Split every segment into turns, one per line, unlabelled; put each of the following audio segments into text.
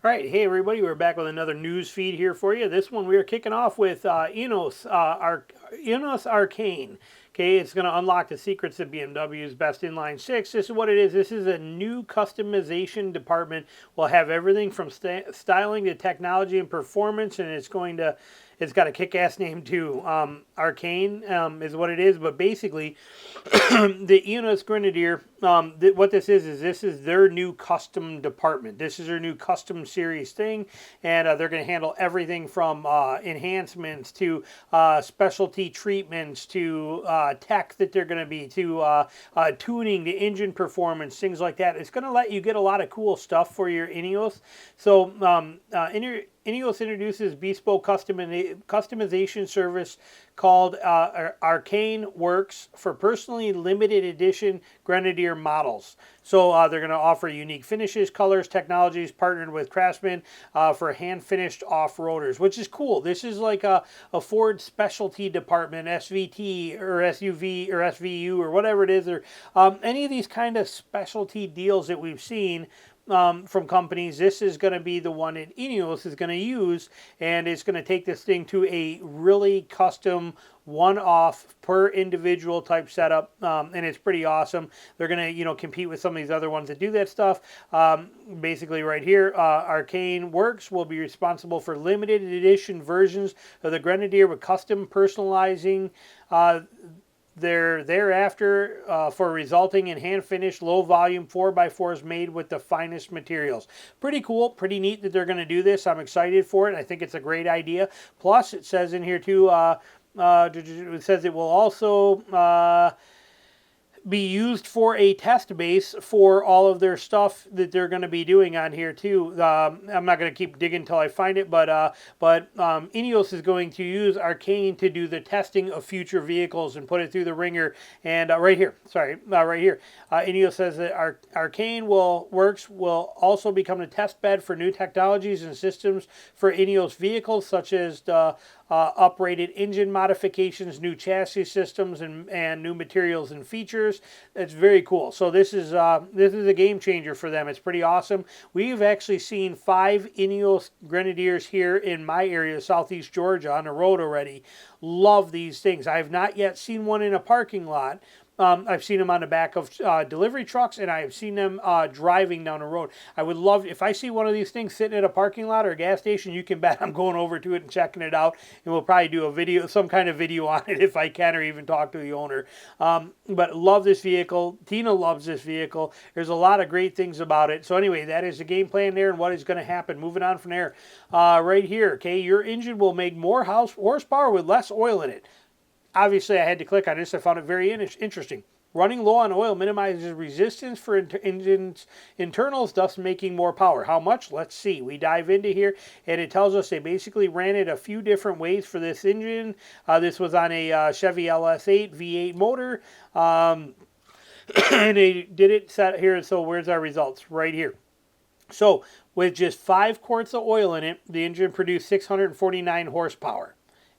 All right, hey everybody, we're back with another news feed here for you. This one we are kicking off with Inos, Inos Arcane. Okay, it's going to unlock the secrets of BMW's best inline six. This is what it is. This is a new customization department. We'll have everything from styling to technology and performance, and it's got a kick-ass name too. Arcane is what it is, but basically, the Inos Grenadier. What this is their new custom department. This is their new custom series thing, and they're going to handle everything from enhancements to specialty treatments to tech that they're going to be to tuning, the engine performance, things like that. It's going to let you get a lot of cool stuff for your Ineos. So Ineos introduces bespoke customization service called Arcane Works for personally limited edition Grenadier models. So they're going to offer unique finishes, colors, technologies, partnered with craftsmen for hand-finished off-roaders, which is cool. This is like a Ford specialty department, SVT or SUV or SVU or whatever it is, or any of these kind of specialty deals that we've seen from companies. This is going to be the one that Ineos is going to use, and it's going to take this thing to a really custom, one-off per individual type setup, and it's pretty awesome. They're going to, compete with some of these other ones that do that stuff. Basically, right here, Arcane Works will be responsible for limited edition versions of the Grenadier with custom personalizing. They're thereafter for resulting in hand-finished, low-volume 4x4s made with the finest materials. Pretty cool, pretty neat that they're going to do this. I'm excited for it. I think it's a great idea. Plus, it says in here, too, it says it will also be used for a test base for all of their stuff that they're going to be doing on here too. I'm not going to keep digging until I find it, but Ineos is going to use Arcane to do the testing of future vehicles and put it through the ringer. And right here, Ineos says that Arcane Works will also become a test bed for new technologies and systems for Ineos vehicles, such as the uprated engine modifications, new chassis systems, and new materials and features. It's very cool. So this is a game changer for them. It's pretty awesome. We've actually seen 5 Ineos Grenadiers here in my area, Southeast Georgia, on the road already. Love these things. I have not yet seen one in a parking lot. I've seen them on the back of delivery trucks, and I have seen them driving down the road. I would love, if I see one of these things sitting at a parking lot or a gas station, you can bet I'm going over to it and checking it out, and we'll probably do a video, some kind of video on it if I can, or even talk to the owner. But love this vehicle. Tina loves this vehicle. There's a lot of great things about it. So anyway, that is the game plan there and what is going to happen. Moving on from there, right here, okay, your engine will make more horsepower with less oil in it. Obviously, I had to click on this. I found it very interesting. Running low on oil minimizes resistance for engine's internals, thus making more power. How much? Let's see. We dive into here, and it tells us they basically ran it a few different ways for this engine. This was on a Chevy LS8 V8 motor, and they did it set here. So where's our results? Right here. So with just 5 quarts of oil in it, the engine produced 649 horsepower.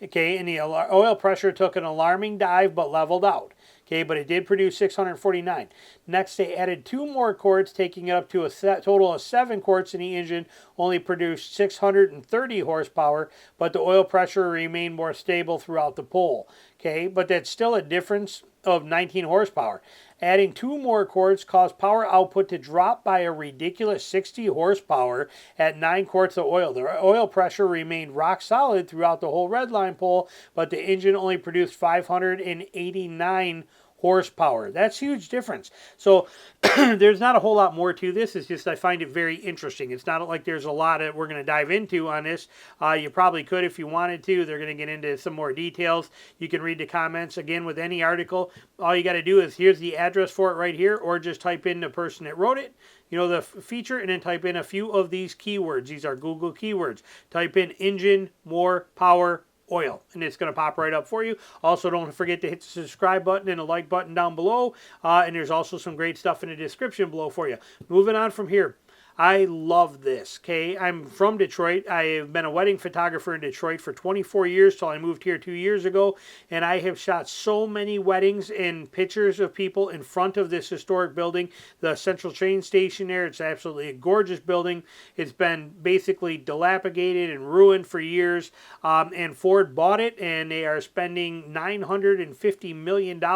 Okay, and the oil pressure took an alarming dive but leveled out. Okay, but it did produce 649. Next, they added 2 more quarts, taking it up to a total of 7 quarts, and the engine only produced 630 horsepower, but the oil pressure remained more stable throughout the pull. Okay, but that's still a difference of 19 horsepower. Adding 2 more quarts caused power output to drop by a ridiculous 60 horsepower at 9 quarts of oil. The oil pressure remained rock solid throughout the whole red line pull, but the engine only produced 589 horsepower. That's a huge difference. So there's not a whole lot more to this. It's just I find it very interesting. It's not like there's a lot that we're going to dive into on this. You probably could if you wanted to. They're going to get into some more details. You can read the comments again with any article. All you got to do is here's the address for it right here, or just type in the person that wrote it, the feature, and then type in a few of these keywords. These are Google keywords. Type in engine, more power, oil, and it's going to pop right up for you. Also, don't forget to hit the subscribe button and the like button down below, and there's also some great stuff in the description below for you. Moving on from here, I love this, okay? I'm from Detroit. I have been a wedding photographer in Detroit for 24 years till I moved here 2 years ago, and I have shot so many weddings and pictures of people in front of this historic building, the Central train station there. It's absolutely a gorgeous building. It's been basically dilapidated and ruined for years, and Ford bought it, and they are spending $950 million to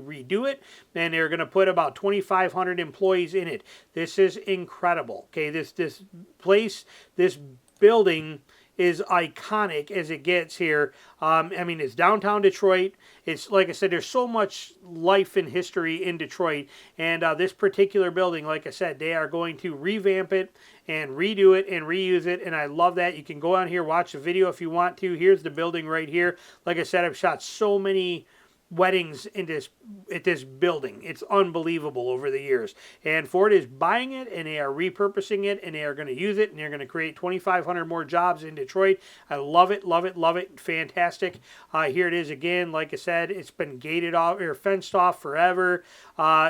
redo it, and they're going to put about 2,500 employees in it. This is incredible. Okay, this place, this building is iconic as it gets here. I mean, it's downtown Detroit. It's, like I said, there's so much life and history in Detroit. And this particular building, like I said, they are going to revamp it and redo it and reuse it. And I love that. You can go on here, watch the video if you want to. Here's the building right here. Like I said, I've shot so many weddings in this building. It's unbelievable over the years. And Ford is buying it, and they are repurposing it, and they are going to use it, and they're going to create 2,500 more jobs in Detroit. I love it, love it, love it. Fantastic. Here it is again. Like I said, it's been gated off or fenced off forever.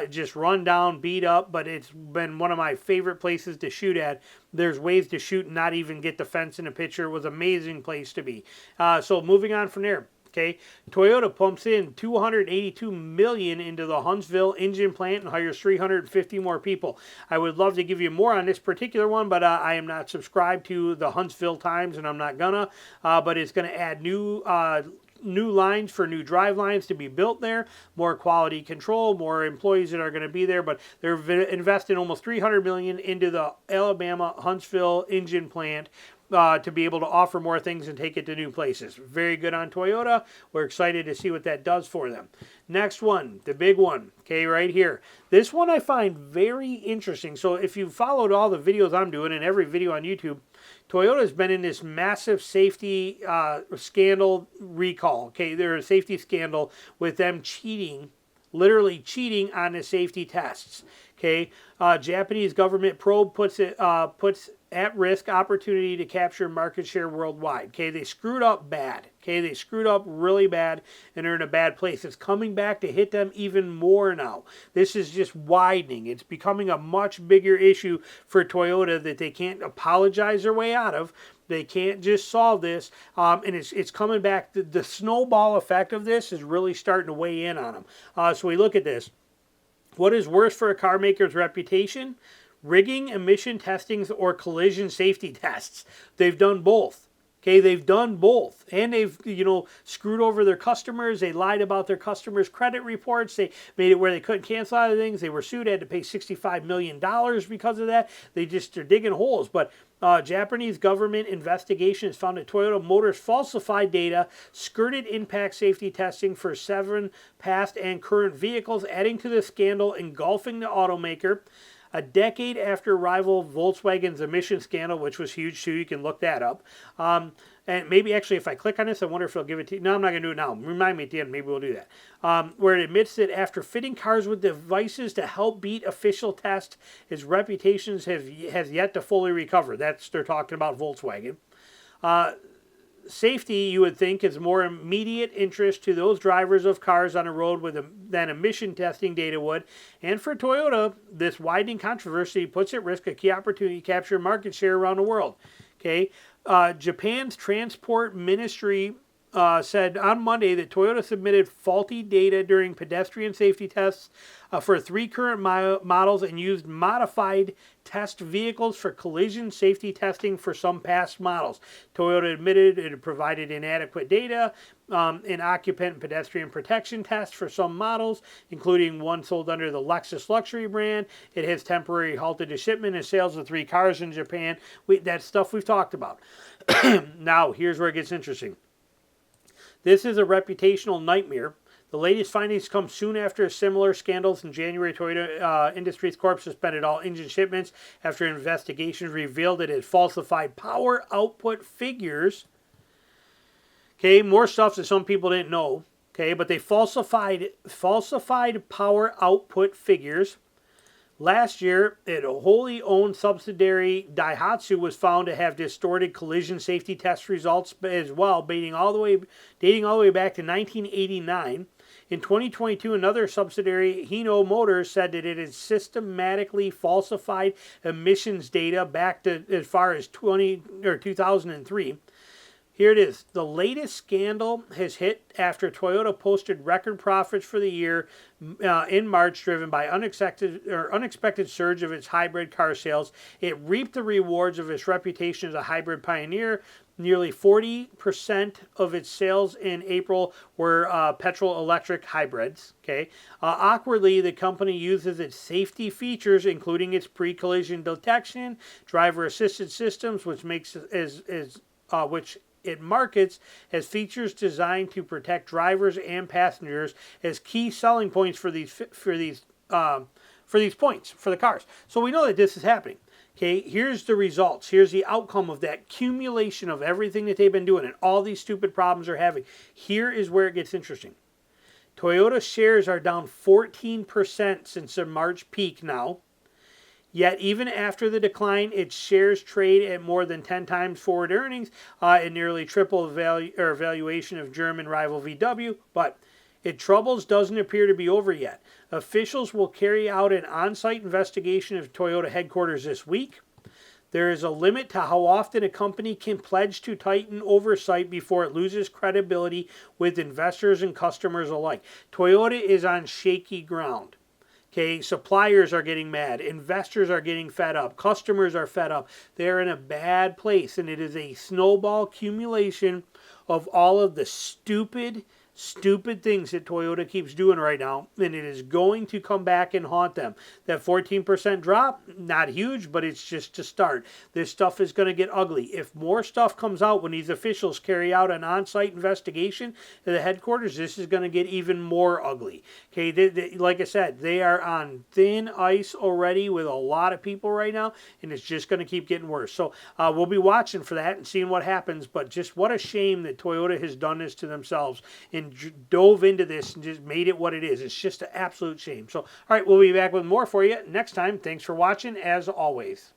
Just run down, beat up, but it's been one of my favorite places to shoot at. There's ways to shoot and not even get the fence in the picture. It was an amazing place to be. So moving on from there. Okay, Toyota pumps in $282 million into the Huntsville engine plant and hires 350 more people. I would love to give you more on this particular one, but I am not subscribed to the Huntsville Times, and I'm not gonna. But it's going to add new lines for new drive lines to be built there, more quality control, more employees that are going to be there. But they're investing almost $300 million into the Alabama Huntsville engine plant to be able to offer more things and take it to new places. Very good on Toyota. We're excited to see what that does for them. Next one, the big one, okay, right here. This one I find very interesting. So if you've followed all the videos I'm doing and every video on YouTube, Toyota's been in this massive safety scandal recall. Okay, there's a safety scandal with them cheating, literally cheating on the safety tests. Okay, Japanese government probe puts at risk opportunity to capture market share worldwide. Okay, they screwed up bad. Okay, they screwed up really bad, and they're in a bad place. It's coming back to hit them even more now. This is just widening. It's becoming a much bigger issue for Toyota that they can't apologize their way out of. They can't just solve this, and it's coming back. The snowball effect of this is really starting to weigh in on them. So we look at this. What is worse for a car maker's reputation? Rigging, emission testings, or collision safety tests. They've done both. Okay, they've done both. And they've, screwed over their customers. They lied about their customers' credit reports. They made it where they couldn't cancel other things. They were sued, had to pay $65 million because of that. They're digging holes. But Japanese government investigations found that Toyota Motors falsified data, skirted impact safety testing for 7 past and current vehicles, adding to the scandal engulfing the automaker. A decade after rival Volkswagen's emission scandal, which was huge too, you can look that up. And maybe actually if I click on this, I wonder if it'll give it to you. No, I'm not going to do it now. Remind me at the end, maybe we'll do that. Where it admits that after fitting cars with devices to help beat official tests, its reputation has yet to fully recover. They're talking about Volkswagen. Safety, you would think, is more immediate interest to those drivers of cars on the road than emission testing data would. And for Toyota, this widening controversy puts at risk a key opportunity to capture market share around the world. Okay, Japan's transport ministry said on Monday that Toyota submitted faulty data during pedestrian safety tests for 3 current models and used modified test vehicles for collision safety testing for some past models. Toyota admitted it had provided inadequate data in occupant and pedestrian protection tests for some models, including one sold under the Lexus luxury brand. It has temporarily halted the shipment and sales of 3 cars in Japan. That's stuff we've talked about. Now, here's where it gets interesting. This is a reputational nightmare. The latest findings come soon after similar scandals. In January, Toyota Industries Corp suspended all engine shipments after investigations revealed it had falsified power output figures. Okay, more stuff that some people didn't know. Okay, but they falsified power output figures. Last year, a wholly owned subsidiary, Daihatsu, was found to have distorted collision safety test results as well, dating all the way back to 1989. In 2022, another subsidiary, Hino Motors, said that it had systematically falsified emissions data back to as far as 2003. Here it is. The latest scandal has hit after Toyota posted record profits for the year in March, driven by unexpected surge of its hybrid car sales. It reaped the rewards of its reputation as a hybrid pioneer. Nearly 40% of its sales in April were petrol-electric hybrids. Okay. Awkwardly, the company uses its safety features, including its pre-collision detection, driver assistance systems, which it markets as features designed to protect drivers and passengers as key selling points for these points for the cars. So we know that this is happening. Okay, here's the results. Here's the outcome of that accumulation of everything that they've been doing and all these stupid problems they're having. Here is where it gets interesting. Toyota shares are down 14% since their March peak now. Yet, even after the decline, its shares trade at more than 10 times forward earnings and nearly triple valuation of German rival VW. But its troubles doesn't appear to be over yet. Officials will carry out an on-site investigation of Toyota headquarters this week. There is a limit to how often a company can pledge to tighten oversight before it loses credibility with investors and customers alike. Toyota is on shaky ground. Okay, suppliers are getting mad. Investors are getting fed up. Customers are fed up. They're in a bad place, and it is a snowball accumulation of all of the stupid things that Toyota keeps doing right now, and it is going to come back and haunt them. That 14% drop, not huge, but it's just to start. This stuff is going to get ugly. If more stuff comes out when these officials carry out an on-site investigation at the headquarters, this is going to get even more ugly. Okay, like I said, they are on thin ice already with a lot of people right now, and it's just going to keep getting worse. So we'll be watching for that and seeing what happens, but just what a shame that Toyota has done this to themselves and dove into this and just made it what it is. It's just an absolute shame. So, all right, we'll be back with more for you next time. Thanks for watching, as always.